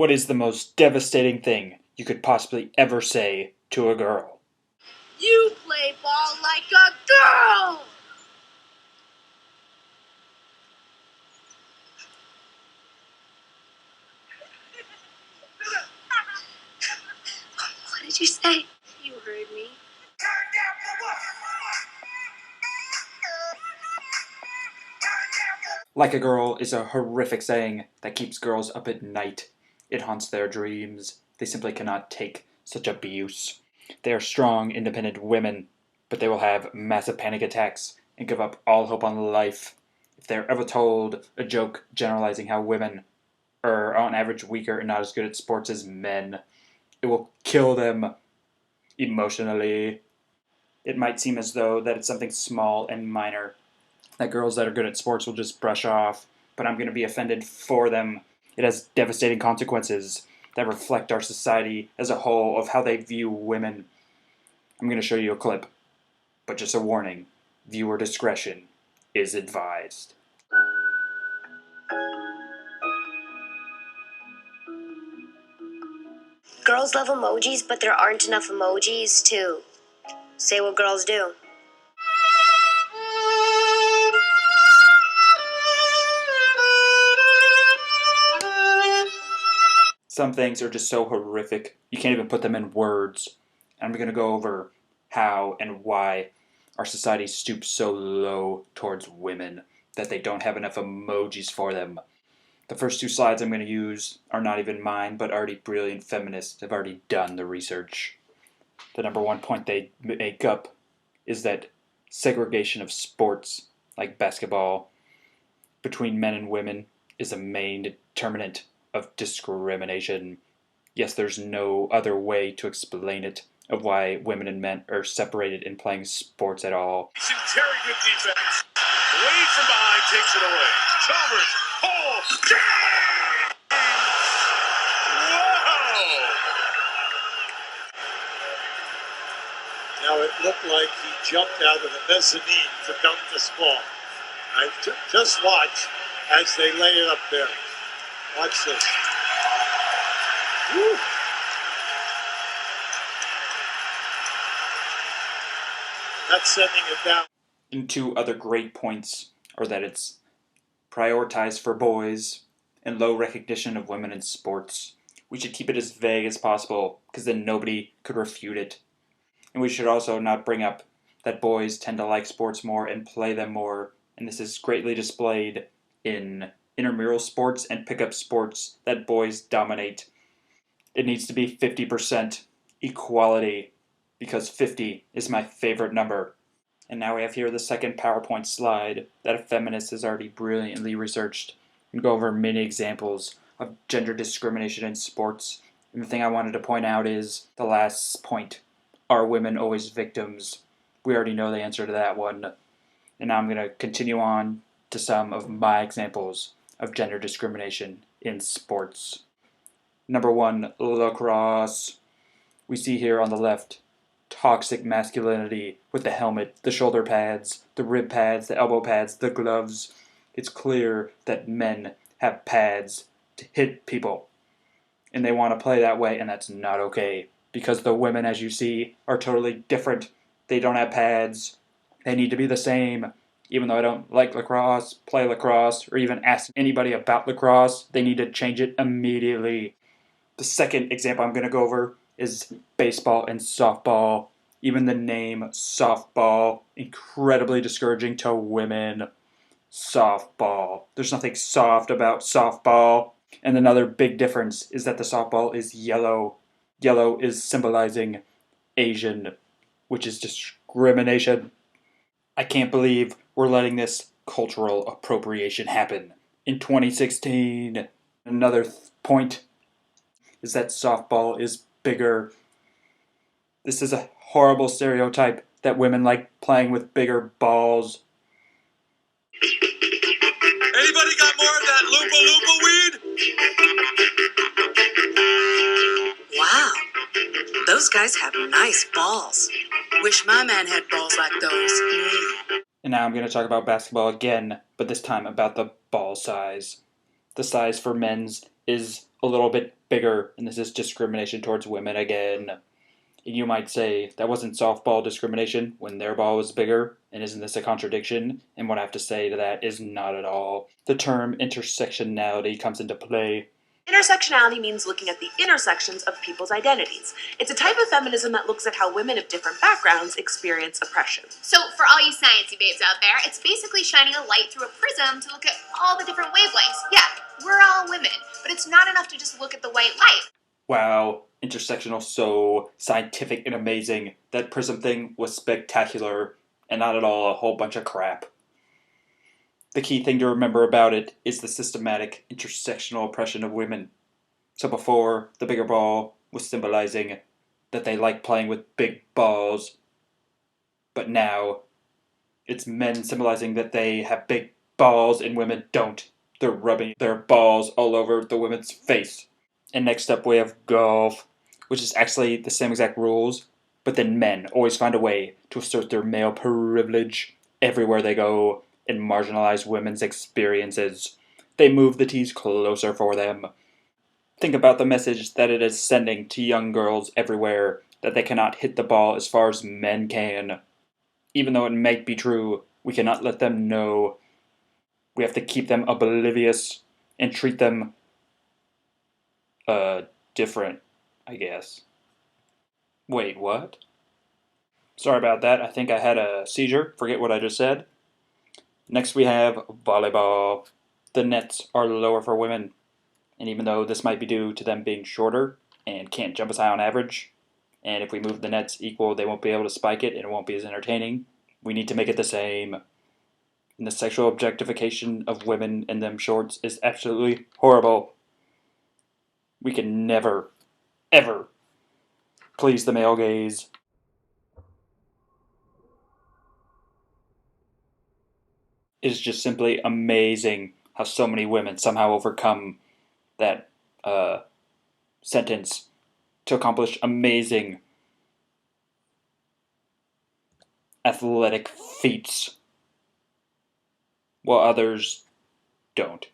What is the most devastating thing you could possibly ever say to a girl? You play ball like a girl! What did you say? You heard me. Like a girl is a horrific saying that keeps girls up at night. It haunts their dreams. They simply cannot take such abuse. They are strong, independent women, but they will have massive panic attacks and give up all hope on life if they're ever told a joke generalizing how women are on average weaker and not as good at sports as men. It will kill them emotionally. It might seem as though that it's something small and minor that girls that are good at sports will just brush off, but I'm going to be offended for them. It has devastating consequences that reflect our society as a whole of how they view women. I'm going to show you a clip, but just a warning, viewer discretion is advised. Girls love emojis, but there aren't enough emojis to say what girls do. Some things are just so horrific, you can't even put them in words. I'm going to go over how and why our society stoops so low towards women that they don't have enough emojis for them. The first two slides I'm going to use are not even mine, but already brilliant feminists have already done the research. The number one point they make up is that segregation of sports, like basketball, between men and women is a main determinant of discrimination. Yes, there's no other way to explain it, of why women and men are separated in playing sports at all. Some very good defense. Wade from behind takes it away. Chalmers, Hall, James! Whoa! Now it looked like he jumped out of the mezzanine to dunk this ball. Just watch as they lay it up there. Watch this. Woo. That's sending it down. And two other great points are that it's prioritized for boys and low recognition of women in sports. We should keep it as vague as possible because then nobody could refute it. And we should also not bring up that boys tend to like sports more and play them more, and this is greatly displayed in intramural sports and pickup sports that boys dominate. It needs to be 50% equality because 50 is my favorite number. And now we have here the second PowerPoint slide that a feminist has already brilliantly researched and go over many examples of gender discrimination in sports. And the thing I wanted to point out is the last point. Are women always victims? We already know the answer to that one. And now I'm going to continue on to some of my examples of gender discrimination in sports. Number one, lacrosse. We see here on the left toxic masculinity with the helmet, the shoulder pads, the rib pads, the elbow pads, the gloves. It's clear that men have pads to hit people. And they want to play that way, and that's not okay. Because the women, as you see, are totally different. They don't have pads. They need to be the same. Even though I don't like lacrosse, play lacrosse, or even ask anybody about lacrosse, they need to change it immediately. The second example I'm going to go over is baseball and softball. Even the name softball, incredibly discouraging to women. Softball. There's nothing soft about softball. And another big difference is that the softball is yellow. Yellow is symbolizing Asian, which is discrimination. I can't believe we're letting this cultural appropriation happen in 2016. Another point is that softball is bigger. This is a horrible stereotype that women like playing with bigger balls. Anybody got more of that Lupa weed? Wow, those guys have nice balls. Wish my man had balls like those. And now I'm going to talk about basketball again, but this time about the ball size. The size for men's is a little bit bigger, and this is discrimination towards women again. And you might say, that wasn't softball discrimination when their ball was bigger, and isn't this a contradiction? And what I have to say to that is not at all. The term intersectionality comes into play. Intersectionality means looking at the intersections of people's identities. It's a type of feminism that looks at how women of different backgrounds experience oppression. So, for all you sciencey babes out there, it's basically shining a light through a prism to look at all the different wavelengths. Yeah, we're all women, but it's not enough to just look at the white light. Wow, intersectional, so scientific and amazing. That prism thing was spectacular, and not at all a whole bunch of crap. The key thing to remember about it is the systematic intersectional oppression of women. So before, the bigger ball was symbolizing that they like playing with big balls, but now it's men symbolizing that they have big balls and women don't. They're rubbing their balls all over the women's face. And next up we have golf, which is actually the same exact rules, but then men always find a way to assert their male privilege everywhere they go and marginalize women's experiences. They move the tees closer for them. Think about the message that it is sending to young girls everywhere that they cannot hit the ball as far as men can. Even though it might be true, we cannot let them know. We have to keep them oblivious and treat them different, I guess. Wait, what? Sorry about that. I think I had a seizure. Forget what I just said. Next we have volleyball. The nets are lower for women, and even though this might be due to them being shorter and can't jump as high on average, and if we move the nets equal, they won't be able to spike it and it won't be as entertaining, we need to make it the same. And the sexual objectification of women in them shorts is absolutely horrible. We can never, ever please the male gaze. It is just simply amazing how so many women somehow overcome that sentence to accomplish amazing athletic feats, while others don't.